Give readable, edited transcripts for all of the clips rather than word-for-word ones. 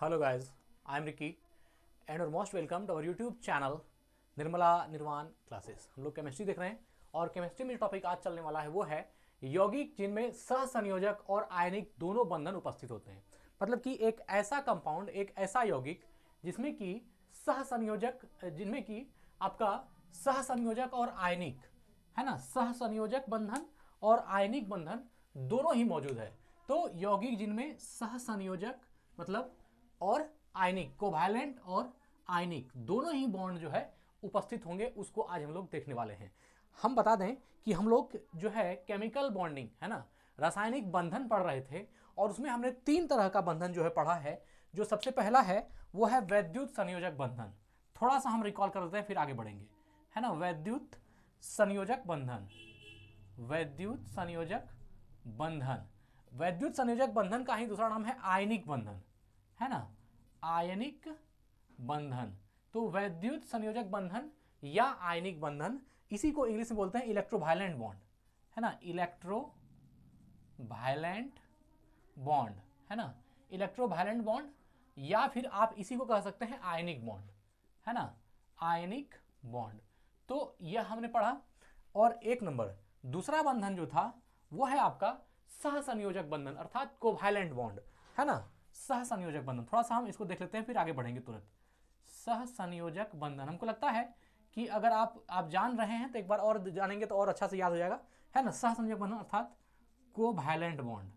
Hello guys, I am Ricky and you're most welcome to our YouTube channel Nirmala निर्वाण classes. हम लोग chemistry देख रहे हैं और केमिस्ट्री में जो टॉपिक आज चलने वाला है वो है यौगिक जिनमें सहसंयोजक और आयनिक दोनों बंधन उपस्थित होते हैं। मतलब कि एक ऐसा कंपाउंड, एक ऐसा यौगिक जिसमें कि सहसंयोजक, जिनमें कि आपका सहसंयोजक और आयनिक है ना, सहसंयोजक बंधन और आयनिक बंधन दोनों ही मौजूद है। तो यौगिक जिनमें सहसंयोजक मतलब और आयनिक, कोवैलेंट और आयनिक दोनों ही बॉन्ड जो है उपस्थित होंगे, उसको आज हम लोग देखने वाले हैं। हम बता दें कि हम लोग जो है केमिकल बॉन्डिंग है ना, रासायनिक बंधन पढ़ रहे थे और उसमें हमने 3 तरह का बंधन जो है पढ़ा है। जो सबसे पहला है वो है वैद्युत संयोजक बंधन। थोड़ा सा हम रिकॉल कर लेते हैं फिर आगे बढ़ेंगे, है ना। वैद्युत संयोजक बंधन, वैद्युत संयोजक बंधन, वैद्युत संयोजक बंधन का ही दूसरा नाम है आयनिक बंधन, है ना, आयनिक बंधन। तो वैद्युत संयोजक बंधन या आयनिक बंधन, इसी को इंग्लिश में बोलते हैं इलेक्ट्रोवायलेंट बॉन्ड, है ना, इलेक्ट्रोवायलेंट बॉन्ड, है ना, इलेक्ट्रोवायलेंट बॉन्ड, या फिर आप इसी को कह सकते हैं आयनिक बॉन्ड, है ना, आयनिक बॉन्ड। तो यह हमने पढ़ा। और एक नंबर दूसरा बंधन जो था वो है आपका सहसंयोजक बंधन अर्थात कोवैलेंट बॉन्ड, है ना, सहसंयोजक बंधन। थोड़ा सा हम इसको देख लेते हैं फिर आगे बढ़ेंगे तुरंत। सहसंयोजक बंधन, हमको लगता है कि अगर आप जान रहे हैं तो एक बार और जानेंगे तो और अच्छा से याद हो जाएगा, है ना। सहसंयोजक बंधन अर्थात कोवैलेंट बॉन्ड,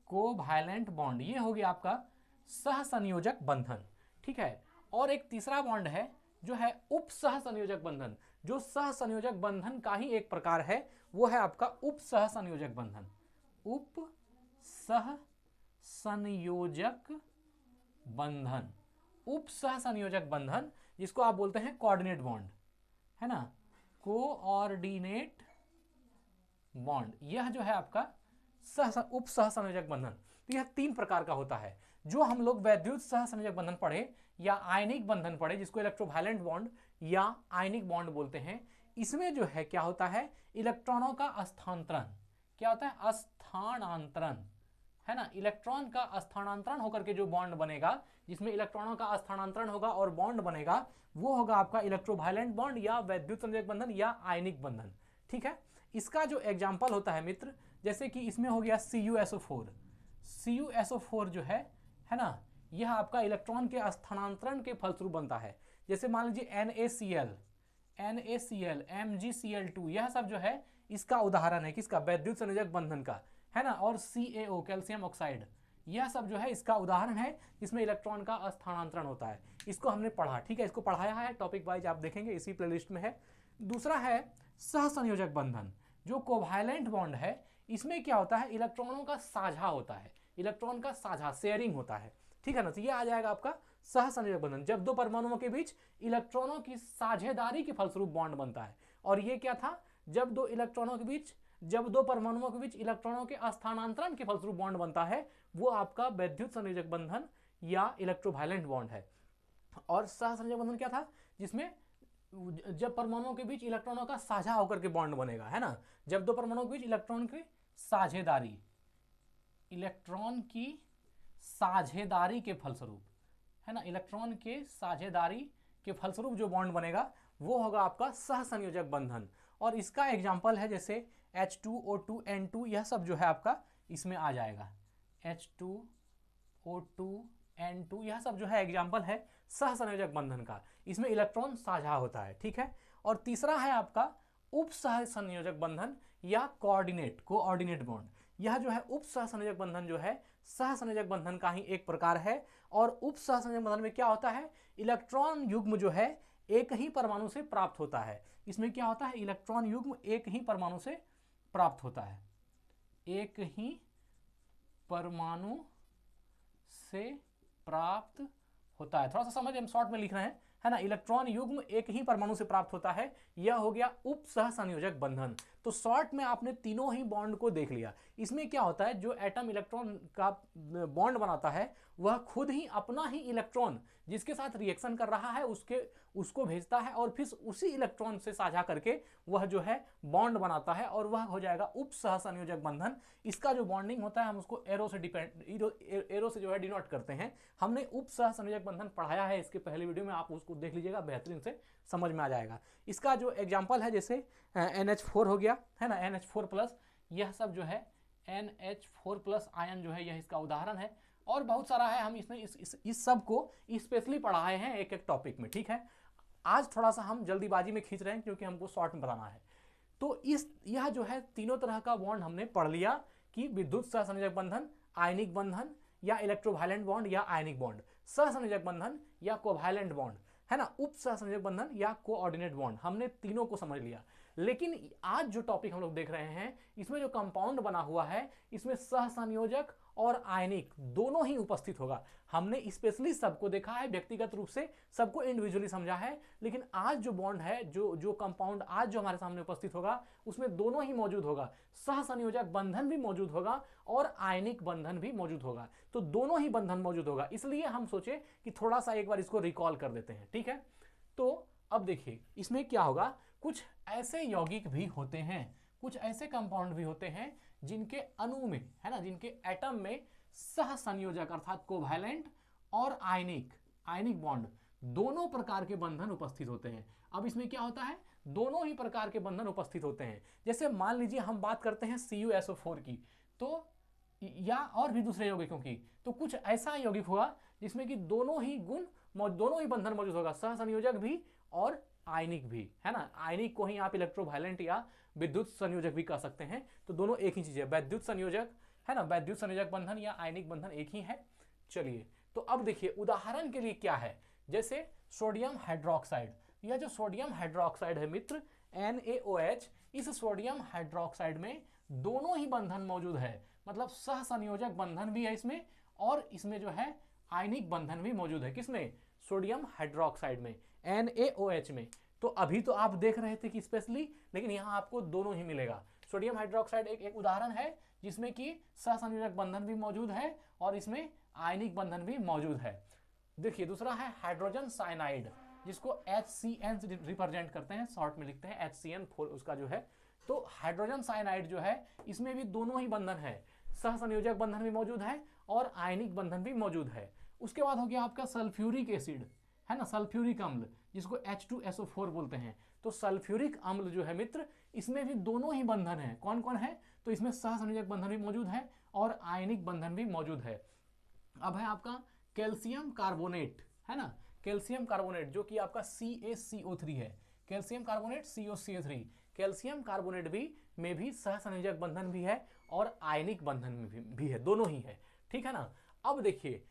कोवैलेंट बॉन्ड ये हो गया आपका सहसंयोजक बंधन, ठीक है। और एक तीसरा बॉन्ड है जो है उप सहसंयोजक बंधन, जो सहसंयोजक बंधन का ही एक प्रकार है, वो है आपका उप सहसंयोजक बंधन, उप सहसंयोजक बंधन, उप सहसंयोजक बंधन, जिसको आप बोलते हैं कोऑर्डिनेट बॉन्ड, है ना, कोऑर्डिनेट बॉन्ड। यह जो है आपका उप सहसंयोजक बंधन। तो यह 3 प्रकार का होता है। जो हम लोग वैद्युत सहसंयोजक बंधन पढ़े या आयनिक बंधन पढ़े, जिसको इलेक्ट्रोवायलेंट बॉन्ड या आयनिक बॉन्ड बोलते हैं, इसमें जो है क्या होता है, इलेक्ट्रॉनों का स्थानांतरण। क्या होता है? स्थानांतरण, है ना। इलेक्ट्रॉन का स्थानांतरण होकर के जो बॉन्ड बनेगा, जिसमें इलेक्ट्रॉनों का स्थानांतरण होगा और बॉन्ड बनेगा, वो होगा आपका इलेक्ट्रोवायलेंट बॉन्ड या वैद्युत संयोजक बंधन या आयनिक बंधन, ठीक है। इसका जो एग्जाम्पल होता है मित्र, जैसे कि इसमें हो गया CuSO4। CuSO4 जो है ना, यह आपका इलेक्ट्रॉन के स्थानांतरण के फलस्वरूप बनता है। जैसे मान लीजिए NaCl, MgCl2, यह सब जो है इसका उदाहरण है किसका? वैद्युत संयोजक बंधन का, है ना। और CaO, कैल्शियम ऑक्साइड, यह सब जो है इसका उदाहरण है जिसमें इलेक्ट्रॉन का स्थानांतरण होता है। इसको हमने पढ़ा, ठीक है, इसको पढ़ाया है, टॉपिक वाइज आप देखेंगे इसी प्लेलिस्ट में है। दूसरा है सहसंयोजक बंधन, जो कोवैलेंट बॉन्ड है। इसमें क्या होता है, इलेक्ट्रॉनों का साझा होता है, इलेक्ट्रॉन का साझा, शेयरिंग होता है, ठीक है ना। तो ये आ जाएगा आपका सहसंयोजक बंधन, जब दो परमाणुओं के बीच इलेक्ट्रॉनों की साझेदारी के फलस्वरूप बॉन्ड बनता है। और ये क्या था, जब दो परमाणुओं के बीच इलेक्ट्रॉनों के स्थानांतरण के फलस्वरूप बॉन्ड बनता है, वो आपका वैद्युत संयोजक बंधन या इलेक्ट्रोवायलेंट बॉन्ड है। और सहसंयोजक बंधन क्या था, जिसमें जब परमाणुओं के बीच इलेक्ट्रॉनों का साझा होकर के बॉन्ड बनेगा, है ना। जब दो परमाणुओं के बीच इलेक्ट्रॉन की साझेदारी, इलेक्ट्रॉन की साझेदारी के फलस्वरूप, है ना, इलेक्ट्रॉन के साझेदारी के फलस्वरूप जो बॉन्ड बनेगा वो होगा आपका सहसंयोजक बंधन। और इसका एग्जाम्पल है जैसे H2O2N2, यह सब जो है आपका इसमें आ जाएगा। H2O2N2, यह सब जो है एग्जाम्पल है सहसंयोजक बंधन का, इसमें इलेक्ट्रॉन साझा होता है, ठीक है। और तीसरा है आपका उप सहसंयोजक बंधन या कोऑर्डिनेट बॉन्ड। यह जो है उप सहसंयोजक बंधन जो है सहसंयोजक बंधन का ही एक प्रकार है। और उप सहसंयोजक बंधन में क्या होता है, इलेक्ट्रॉन युग्म जो है एक ही परमाणु से प्राप्त होता है। इसमें क्या होता है, इलेक्ट्रॉन युग्म एक ही परमाणु से प्राप्त होता है, एक ही परमाणु से प्राप्त होता है। थोड़ा सा समझ, हम शॉर्ट में लिख रहे हैं, है ना, इलेक्ट्रॉन युग्म एक ही परमाणु से प्राप्त होता है, यह हो गया उप सहसंयोजक बंधन। तो शॉर्ट में आपने तीनों ही बॉन्ड को देख लिया। इसमें क्या होता है, जो एटम इलेक्ट्रॉन का बॉन्ड बनाता है वह खुद ही अपना ही इलेक्ट्रॉन जिसके साथ रिएक्शन कर रहा है उसको भेजता है और फिर उसी इलेक्ट्रॉन से साझा करके वह जो है बॉन्ड बनाता है और वह हो जाएगा उप सहसंयोजक बंधन। इसका जो बॉन्डिंग होता है हम उसको एरो से जो है डिनोट करते हैं। हमने उप सहसंयोजक बंधन पढ़ाया है इसके पहले वीडियो में, आप उसको देख लीजिएगा, बेहतरीन से समझ में आ जाएगा। इसका जो एग्जाम्पल है जैसे NH4 हो गया, है ना, NH4+, यह सब जो है NH4+ आयन जो है यह इसका उदाहरण है, और बहुत सारा है। हम इसमें इस सब को स्पेशली पढ़ाए हैं एक एक टॉपिक में, ठीक है। आज थोड़ा सा हम जल्दीबाजी में खींच रहे हैं क्योंकि हमको शॉर्ट में बताना है। तो यह जो है तीनों तरह का बॉन्ड हमने पढ़ लिया कि विद्युत सहसंयोजक बंधन, आयनिक बंधन या इलेक्ट्रोवायलेंट बॉन्ड या आयनिक बॉन्ड, सहसंयोजक बंधन या कोवैलेंट बॉन्ड, है ना, उप सहसंयोजक बंधन या कोऑर्डिनेट बॉन्ड, हमने तीनों को समझ लिया। लेकिन आज जो टॉपिक हम लोग देख रहे हैं इसमें जो कंपाउंड बना हुआ है इसमें सहसंयोजक और आयनिक दोनों ही उपस्थित होगा। हमने स्पेशली सबको देखा है, व्यक्तिगत रूप से सबको इंडिविजुअली समझा है, लेकिन आज जो बॉन्ड है, जो कंपाउंड आज जो हमारे सामने उपस्थित होगा उसमें दोनों ही मौजूद होगा, सहसंयोजक बंधन भी मौजूद होगा और आयनिक बंधन भी मौजूद होगा। तो दोनों ही बंधन मौजूद होगा, इसलिए हम सोचे कि थोड़ा सा एक बार इसको रिकॉल कर देते हैं, ठीक है। तो अब देखिए इसमें क्या होगा, कुछ ऐसे यौगिक भी होते हैं, कुछ ऐसे कंपाउंड भी होते हैं जिनके अणु में, है ना, जिनके एटम में सहसंयोजक अर्थात कोवैलेंट और आयनिक बॉन्ड दोनों प्रकार के बंधन उपस्थित होते हैं। अब इसमें क्या होता है, दोनों ही प्रकार के बंधन उपस्थित होते हैं। जैसे मान लीजिए हम बात करते हैं CuSO4 की, तो या और भी दूसरे यौगिकों की, तो कुछ ऐसा यौगिक होगा जिसमें कि दोनों ही बंधन मौजूद होगा, सहसंयोजक भी और आयनिक भी, है ना। आयनिक को ही आप इलेक्ट्रोवायलेंट या विद्युत संयोजक भी कह सकते हैं। तो दोनों एक ही चीज है, वैद्युत संयोजक, है ना, वैद्युत संयोजक बंधन या आयनिक बंधन एक ही है। चलिए तो अब देखिए उदाहरण के लिए क्या है, जैसे सोडियम हाइड्रोक्साइड, यह जो सोडियम हाइड्रोक्साइड है मित्र NaOH, इस सोडियम हाइड्रोक्साइड में दोनों ही बंधन मौजूद है, मतलब सहसंयोजक बंधन भी है इसमें और इसमें जो है आयनिक बंधन भी मौजूद है। किसमें, सोडियम हाइड्रोक्साइड में, NaOH में। तो अभी तो आप देख रहे थे कि स्पेशली, लेकिन यहां आपको दोनों ही मिलेगा। सोडियम हाइड्रोक्साइड एक उदाहरण है जिसमें कि सहसंयोजक बंधन भी मौजूद है और इसमें आयनिक बंधन भी मौजूद है। देखिए दूसरा है हाइड्रोजन साइनाइड, जिसको HCN से रिप्रेजेंट करते हैं, शॉर्ट में लिखते हैं HCN4 उसका जो है। तो हाइड्रोजन साइनाइड जो है इसमें भी दोनों ही बंधन है, सहसंयोजक बंधन भी मौजूद है और आयनिक बंधन भी मौजूद है। उसके बाद हो गया आपका सल्फ्यूरिक एसिड, है ना, सल्फ्यूरिक अम्ल, जिसको H2SO4 बोलते हैं। तो सल्फ्यूरिक अम्ल जो है मित्र, इसमें भी दोनों ही बंधन है। कौन कौन है, तो इसमें सहसंयोजक बंधन भी मौजूद है और आयनिक बंधन भी मौजूद है। अब है आपका कैल्शियम कार्बोनेट, है ना, कैल्शियम कार्बोनेट जो कि आपका CaCO3 है, calcium carbonate CaCO3, calcium carbonate में भी सहसंयोजक बंधन भी है और आयनिक बंधन भी है, दोनों ही है, ठीक है ना। अब देखिए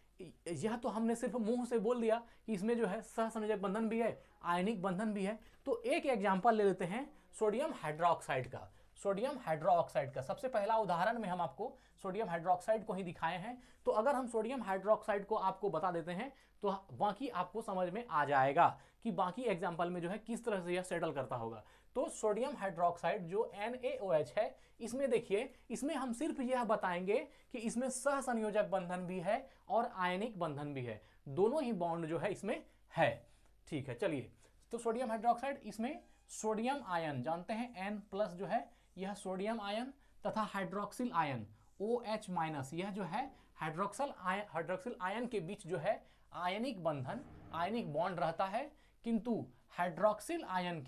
यह तो हमने सिर्फ मुंह से बोल दिया कि इसमें जो है सहसंयोजक बंधन भी है, आयनिक बंधन भी है। तो एक एग्जांपल ले लेते हैं सोडियम हाइड्रोक्साइड का। सोडियम हाइड्रोक्साइड का सबसे पहला उदाहरण में हम आपको सोडियम हाइड्रोक्साइड को ही दिखाए हैं। तो अगर हम सोडियम हाइड्रोक्साइड को आपको बता देते हैं तो बाकी आपको समझ में आ जाएगा कि बाकी एग्जाम्पल में जो है किस तरह से यह सेटल करता होगा। तो सोडियम हाइड्रोक्साइड जो NaOH है, इसमें देखिए, इसमें हम सिर्फ यह बताएंगे कि इसमें सहसंयोजक बंधन भी है और आयनिक बंधन भी है, दोनों ही बॉन्ड जो है इसमें है, ठीक है। चलिए तो सोडियम हाइड्रोक्साइड, इसमें सोडियम आयन जानते हैं N+ जो है यह सोडियम आयन तथा हाइड्रोक्सिल आयन OH- यह जो है हाइड्रोक्सिल आयन के बीच जो है आयनिक बंधन, आयनिक बॉन्ड रहता है, किंतु हाइड्रोक्सिल आयन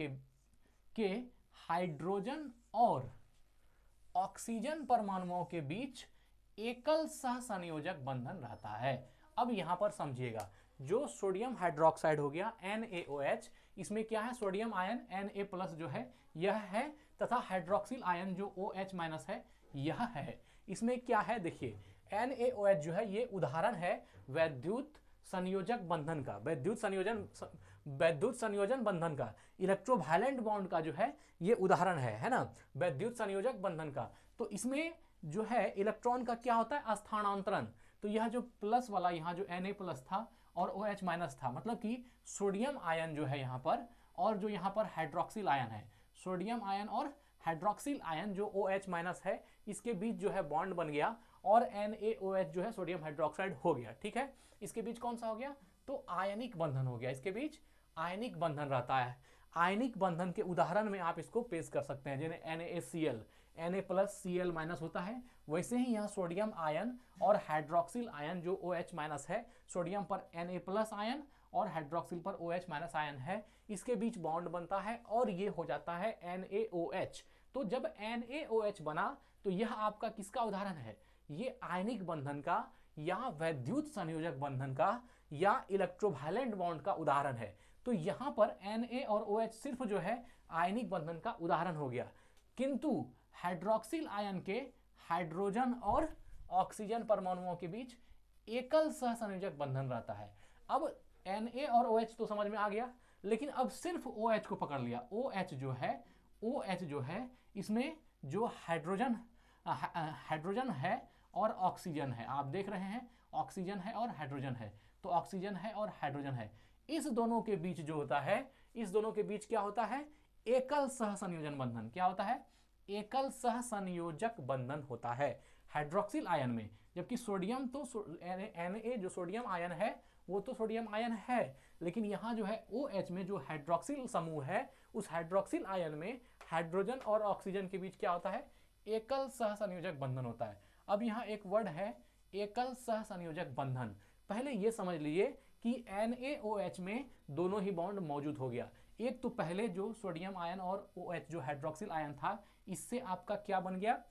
के हाइड्रोजन और ऑक्सीजन परमाणुओं के बीच एकल सहसंयोजक बंधन रहता है। अब यहां पर समझिएगा, जो सोडियम हाइड्रोक्साइड हो गया NaOH, इसमें क्या है, सोडियम आयन Na+ जो है यह है तथा हाइड्रोक्सिल आयन जो OH- है यह है। इसमें क्या है देखिए, NaOH जो है ये उदाहरण है वैद्युत संयोजक बंधन का, वैद्युत संयोजन बंधन का, इलेक्ट्रोवायलेंट बॉन्ड का जो है ये उदाहरण है ना, वैद्युत संयोजक बंधन का। तो इसमें जो है इलेक्ट्रॉन का क्या होता है, स्थानांतरण। तो यह जो प्लस वाला यहाँ जो Na+ था और OH माइनस था, मतलब कि सोडियम आयन जो है यहाँ पर, और जो यहाँ पर हाइड्रोक्सिल आयन है, सोडियम आयन और हाइड्रोक्सिल आयन जो OH माइनस है, इसके बीच जो है बॉन्ड बन गया और NaOH जो है सोडियम हाइड्रोक्साइड हो गया। ठीक है, इसके बीच कौन सा हो गया, तो आयनिक बंधन हो गया, इसके बीच आयनिक बंधन रहता है। आयनिक बंधन के उदाहरण में आप इसको पेश कर सकते हैं, जैसे NaCl, Na+Cl माइनस होता है, वैसे ही यहाँ सोडियम आयन और हाइड्रोक्सिल आयन जो OH माइनस है, सोडियम पर Na+ आयन और हाइड्रोक्सिल पर OH माइनस आयन है, इसके बीच बॉन्ड बनता है और ये हो जाता है NaOH। तो जब NaOH बना तो यह आपका किसका उदाहरण है, ये आयनिक बंधन का या वैद्युत संयोजक बंधन का या इलेक्ट्रोवायलेंट बॉन्ड का उदाहरण है। तो यहाँ पर Na और OH सिर्फ जो है आयनिक बंधन का उदाहरण हो गया, किंतु हाइड्रोक्सिल आयन के हाइड्रोजन और ऑक्सीजन परमाणुओं के बीच एकल सहसंयोजक बंधन रहता है। अब Na और OH तो समझ में आ गया, लेकिन अब सिर्फ OH को पकड़ लिया। OH जो है इसमें जो हाइड्रोजन है और ऑक्सीजन है, आप देख रहे हैं ऑक्सीजन है और हाइड्रोजन है, तो ऑक्सीजन है और हाइड्रोजन है, इस दोनों के बीच जो होता है, इस दोनों के बीच क्या होता है, एकल सहसंयोजन बंधन। क्या होता है, एकल सहसंयोजक बंधन होता है हाइड्रोक्सिल आयन में। जबकि सोडियम तो Na जो सोडियम आयन है वो तो सोडियम आयन है, लेकिन यहाँ जो है OH में जो हाइड्रोक्सिल समूह है, उस हाइड्रोक्सिल आयन में हाइड्रोजन और ऑक्सीजन के बीच क्या होता है, एकल सहसंयोजक बंधन होता है। अब यहाँ एक वर्ड है एकल सहसंयोजक बंधन। पहले ये समझ लीजिए कि NaOH में दोनों ही बॉन्ड मौजूद हो गया। एक तो पहले जो सोडियम आयन और OH जो हाइड्रोक्सिल आयन था, इससे आपका क्या बन गया,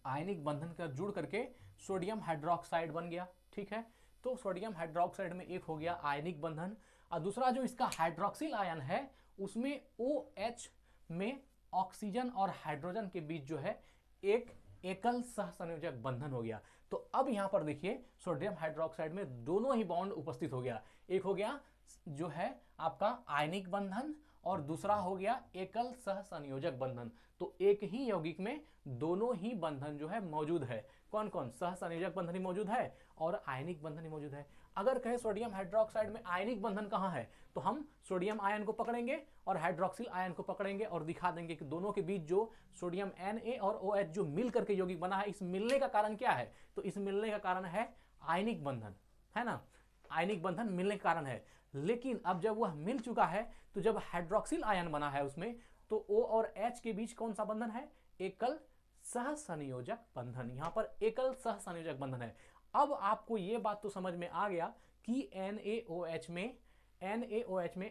आयनिक बंधन का जुड़ करके सोडियम हाइड्रोक्साइड बन गया। ठीक है, तो सोडियम हाइड्रोक्साइड में एक हो गया आयनिक बंधन, और दूसरा जो इसका हाइड्रोक्सिल आयन है उसमें OH में ऑक्सीजन और हाइड्रोजन के बीच जो है एक एकल सहसंयोजक बंधन हो गया। तो अब यहां पर देखिए सोडियम हाइड्रोक्साइड में दोनों ही बॉन्ड उपस्थित हो गया, एक हो गया जो है आपका आयनिक बंधन और दूसरा हो गया एकल सहसंयोजक बंधन। तो एक ही यौगिक में दोनों ही बंधन जो है मौजूद है। कौन कौन, सहसंयोजक बंधन ही मौजूद है और आयनिक बंधन ही मौजूद है। अगर कहे सोडियम हाइड्रोक्साइड में आयनिक बंधन कहाँ है, तो हम सोडियम आयन को पकड़ेंगे और हाइड्रोक्सिल आयन को पकड़ेंगे और दिखा देंगे कि दोनों के बीच जो सोडियम Na और OH जो मिल करके यौगिक बना है, इस मिलने का कारण क्या है, तो इस मिलने का कारण है आयनिक बंधन, है ना, आयनिक बंधन मिलने का कारण है। लेकिन अब जब वह मिल चुका है, तो जब हाइड्रोक्सिल आयन बना है उसमें, तो O और H के बीच कौन सा बंधन है, एकल सहसंयोजक बंधन। यहां पर एकल सहसंयोजक बंधन है। अब आपको यह बात तो समझ में आ गया कि NaOH में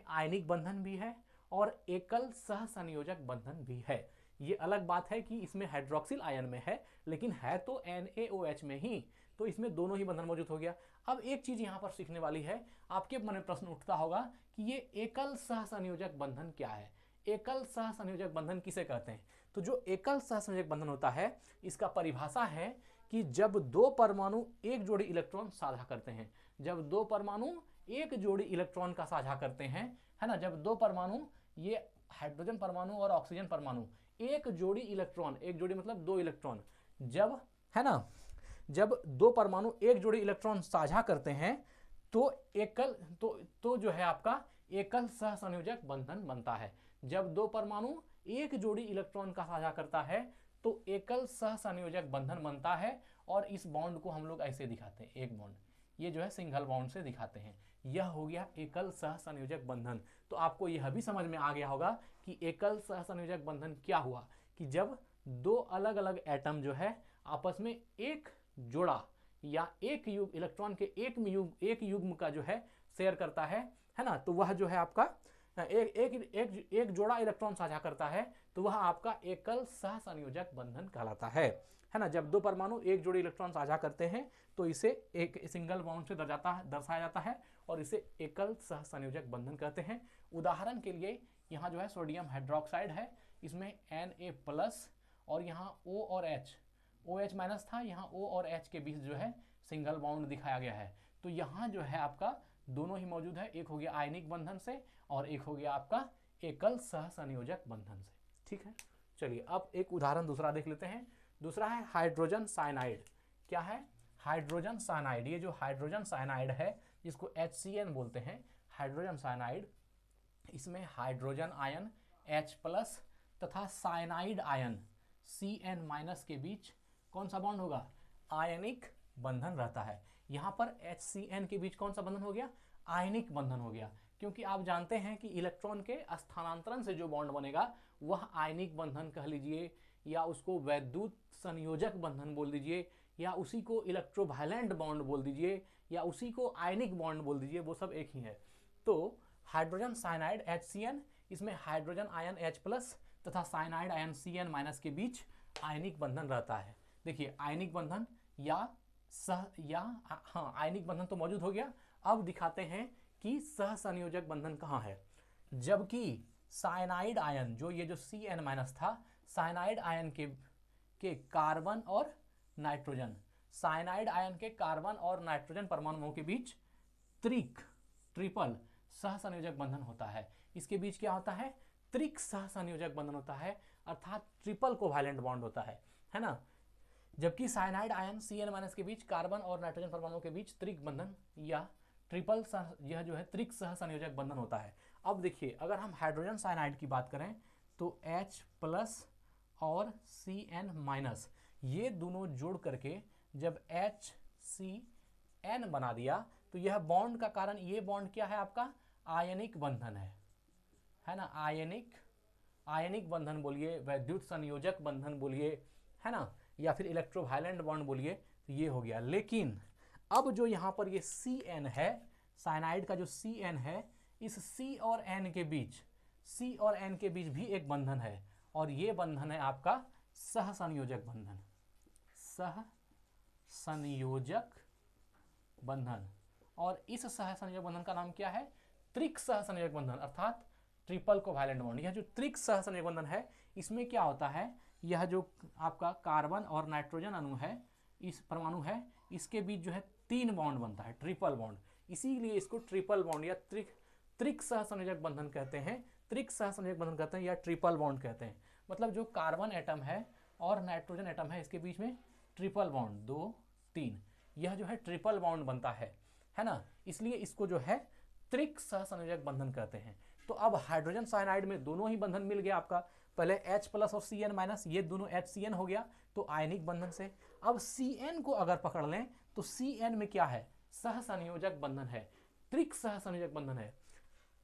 आयनिक बंधन भी है और एकल सहसंयोजक बंधन भी है। ये अलग बात है कि इसमें हाइड्रोक्सिल आयन में है, लेकिन है तो NaOH में ही, तो इसमें दोनों ही बंधन मौजूद हो गया। अब एक चीज यहां पर सीखने वाली है, आपके मन में प्रश्न उठता होगा कि ये एकल सहसंयोजक बंधन क्या है, एकल सहसंयोजक बंधन किसे कहते हैं। तो जो एकल सहसंयोजक बंधन होता है, इसका परिभाषा है कि जब दो परमाणु एक जोड़ी इलेक्ट्रॉन साझा करते हैं, जब दो परमाणु एक जोड़ी इलेक्ट्रॉन का साझा करते हैं, है ना, जब दो परमाणु, ये हाइड्रोजन परमाणु और ऑक्सीजन परमाणु एक जोड़ी इलेक्ट्रॉन, एक जोड़ी मतलब दो इलेक्ट्रॉन, जब, है ना, जब दो परमाणु एक जोड़ी इलेक्ट्रॉन साझा करते हैं तो एकल तो जो है आपका एकल सहसंयोजक बंधन बनता है। जब दो परमाणु एक जोड़ी इलेक्ट्रॉन का साझा करता है तो एकल सहसंयोजक बंधन बनता है, और इस बॉन्ड को हम लोग ऐसे दिखाते हैं, एक बॉन्ड, ये जो है सिंगल बॉन्ड से दिखाते हैं। यह हो गया एकल सहसंयोजक बंधन। तो आपको यह भी समझ में आ गया होगा कि एकल सहसंयोजक बंधन क्या हुआ, कि जब दो अलग अलग एटम जो है आपस में एक जोड़ा या एक युग्म इलेक्ट्रॉन के एक युग्म का जो है शेयर करता है ना, तो वह जो है आपका एक जोड़ा इलेक्ट्रॉन साझा करता है, तो वह आपका एकल सहसंयोजक बंधन कहलाता है ना। जब दो परमाणु एक जोड़ी इलेक्ट्रॉन साझा करते हैं तो इसे एक सिंगल बॉन्ड से दर्शाया जाता है और इसे एकल सहसंयोजक बंधन कहते हैं। उदाहरण के लिए यहाँ जो है सोडियम हाइड्रोक्साइड है, इसमें Na+ और यहाँ O और H, OH माइनस था, यहाँ O और H के बीच जो है सिंगल बॉन्ड दिखाया गया है। तो यहाँ जो है आपका दोनों ही मौजूद है, एक हो गया आयनिक बंधन से और एक हो गया आपका एकल सहसंयोजक बंधन से। ठीक है, चलिए अब एक उदाहरण दूसरा देख लेते हैं। दूसरा है हाइड्रोजन साइनाइड। क्या है, हाइड्रोजन साइनाइड। ये जो हाइड्रोजन साइनाइड है, जिसको HCN बोलते हैं, हाइड्रोजन साइनाइड। इसमें हाइड्रोजन आयन H+ तथा साइनाइड आयन Cn- के बीच कौन सा बॉन्ड होगा? आयनिक बंधन रहता है। यहाँ पर HCN के बीच कौन सा बंधन हो गया? आयनिक बंधन हो गया, क्योंकि आप जानते हैं कि इलेक्ट्रॉन के स्थानांतरण से जो बॉन्ड बनेगा वह आयनिक बंधन कह लीजिए, या उसको वैद्युत संयोजक बंधन बोल दीजिए, या उसी को इलेक्ट्रोवायलेंट बॉन्ड बोल दीजिए, या उसी को आयनिक बॉन्ड बोल दीजिए, वो सब एक ही है। तो हाइड्रोजन साइनाइड HCN, इसमें हाइड्रोजन आयन H+ तथा साइनाइड आयन Cn- के बीच आयनिक बंधन रहता है। देखिए आयनिक बंधन आयनिक बंधन तो मौजूद हो गया। अब दिखाते हैं कि सहसंयोजक बंधन कहाँ है। जबकि साइनाइड आयन, जो ये जो Cn- था, साइनाइड आयन के कार्बन और नाइट्रोजन, साइनाइड आयन के कार्बन और नाइट्रोजन परमाणुओं के बीच ट्रिपल सहसंयोजक बंधन होता है। इसके बीच क्या होता है? त्रिक सहसंयोजक बंधन होता है, अर्थात ट्रिपल कोवैलेंट बॉन्ड होता है ना। जबकि साइनाइड आयन Cn- के बीच कार्बन और नाइट्रोजन परमाणुओं के बीच त्रिक बंधन या यह जो है त्रिक सहसंयोजक बंधन होता है। अब देखिए, अगर हम हाइड्रोजन साइनाइड की बात करें तो H+ और Cn- ये दोनों जोड़ करके जब HCN बना दिया तो यह बॉन्ड का कारण, ये बॉन्ड क्या है आपका? आयनिक बंधन है ना। आयनिक बंधन बोलिए, वैद्युत संयोजक बंधन बोलिए, है ना, या फिर इलेक्ट्रोवायलेंट बॉन्ड बोलिए, तो ये हो गया। लेकिन अब जो यहाँ पर ये Cn है, साइनाइड का जो Cn है, इस C और N के बीच भी एक बंधन है, और ये बंधन है आपका सहसंयोजक बंधन। सहसंयोजक बंधन। और इस सहसंयोजक बंधन का नाम क्या है? त्रिक सहसंयोजक बंधन, अर्थात ट्रिपल कोवैलेंट बॉन्ड। यह जो त्रिक सहसंयोजक बंधन है, इसमें क्या होता है? यह जो आपका कार्बन और नाइट्रोजन अणु है, इस परमाणु है, इसके बीच जो है 3 बॉन्ड बनता है, ट्रिपल बॉन्ड। इसीलिए इसको ट्रिपल बॉन्ड या त्रिक सहसंयोजक बंधन कहते हैं, त्रिक सहसंयोजक बंधन कहते हैं, या ट्रिपल बॉन्ड कहते हैं। मतलब जो कार्बन एटम है और नाइट्रोजन एटम है, इसके बीच में ट्रिपल बॉन्ड 2 3, यह जो है ट्रिपल बॉन्ड बनता है ना। इसलिए इसको जो है त्रिक सहसंयोजक बंधन कहते हैं। तो अब हाइड्रोजन साइनाइड में दोनों ही बंधन मिल गया आपका। पहले H+ और Cn- ये दोनों HCN हो गया, तो आयनिक बंधन से। अब Cn को अगर पकड़ लें तो Cn में क्या है? सहसंयोजक बंधन है, त्रिक सहसंयोजक बंधन है।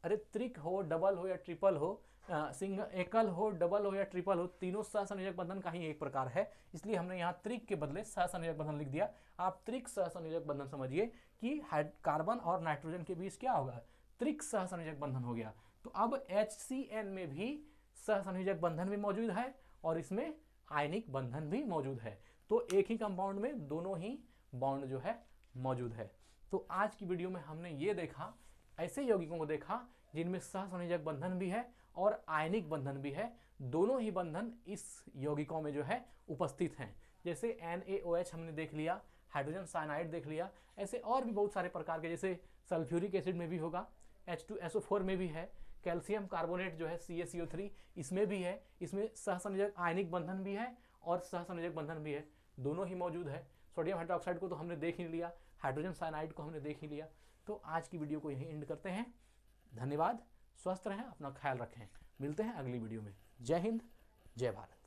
अरे त्रिक हो, डबल हो या ट्रिपल हो, सिंगल एकल हो, डबल हो या ट्रिपल हो, तीनों सहसंयोजक बंधन का ही एक प्रकार है। इसलिए हमने यहाँ त्रिक के बदले सहसंयोजक बंधन लिख दिया। आप त्रिक सहसंयोजक बंधन समझिए कि कार्बन और नाइट्रोजन के बीच क्या होगा? त्रिक सहसंयोजक बंधन हो गया। तो अब HCN में भी सहसंयोजक बंधन भी मौजूद है और इसमें आयनिक बंधन भी मौजूद है। तो एक ही कंपाउंड में दोनों ही बॉन्ड जो है मौजूद है। तो आज की वीडियो में हमने ये देखा, ऐसे यौगिकों को देखा जिनमें सहसंयोजक बंधन भी है और आयनिक बंधन भी है। दोनों ही बंधन इस यौगिकों में जो है उपस्थित हैं। जैसे NaOH हमने देख लिया, हाइड्रोजन साइनाइड देख लिया, ऐसे और भी बहुत सारे प्रकार के, जैसे सल्फ्यूरिक एसिड में भी होगा, H2SO4 में भी है, कैल्शियम कार्बोनेट जो है CaCO3 इसमें भी है। इसमें सहसंयोजक आयनिक बंधन भी है और सहसंयोजक बंधन भी है, दोनों ही मौजूद है। सोडियम हाइड्रोक्साइड को तो हमने देख ही लिया, हाइड्रोजन साइनाइड को हमने देख ही लिया। तो आज की वीडियो को यहीं एंड करते हैं। धन्यवाद, स्वस्थ रहें, अपना ख्याल रखें। मिलते हैं अगली वीडियो में। जय हिंद, जय भारत।